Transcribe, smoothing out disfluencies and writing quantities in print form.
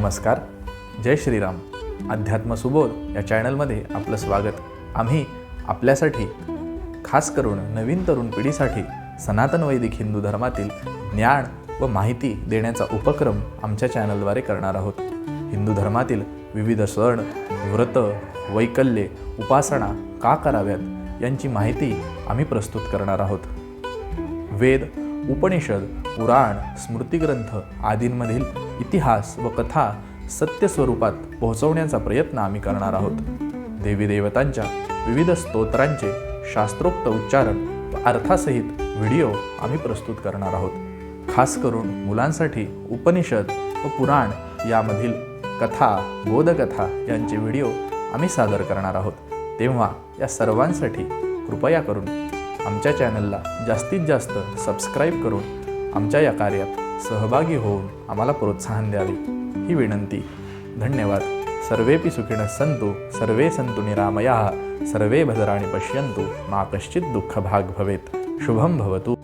नमस्कार, जय श्रीराम. अध्यात्म सुबोध या चॅनलमध्ये आपलं स्वागत. आम्ही आपल्यासाठी खास करून नवीन तरुण पिढीसाठी सनातन वैदिक हिंदू धर्मातील ज्ञान व माहिती देण्याचा उपक्रम आमच्या चॅनलद्वारे करणार आहोत. हिंदू धर्मातील विविध सण, व्रत, वैकल्ये, उपासना का कराव्यात यांची माहिती आम्ही प्रस्तुत करणार आहोत. वेद, उपनिषद, पुराण, स्मृतिग्रंथ आदींमधील इतिहास व कथा सत्य स्वरूपात पोहोचवण्याचा प्रयत्न आम्ही करणार आहोत. देवी देवतांच्या विविध स्तोत्रांचे शास्त्रोक्त उच्चारण व अर्थासहित व्हिडिओ आम्ही प्रस्तुत करणार आहोत. खास करून मुलांसाठी उपनिषद व पुराण यामधील कथा, बोधकथा यांचे व्हिडिओ आम्ही सादर करणार आहोत. तेव्हा या सर्वांसाठी कृपया करून आमच्या चॅनलला जास्तीत जास्त सबस्क्राईब करून आमच्या या कार्यात सहभागी होऊन आम्हाला प्रोत्साहन द्यावे ही विनंती. धन्यवाद. सर्वेपि सुखिनः सन्तु, सर्वे सन्तु निरामयाः, सर्वे भद्राणि पश्यन्तु, मा कश्चित् दुःखभाग् भवेत्. शुभं भवतु.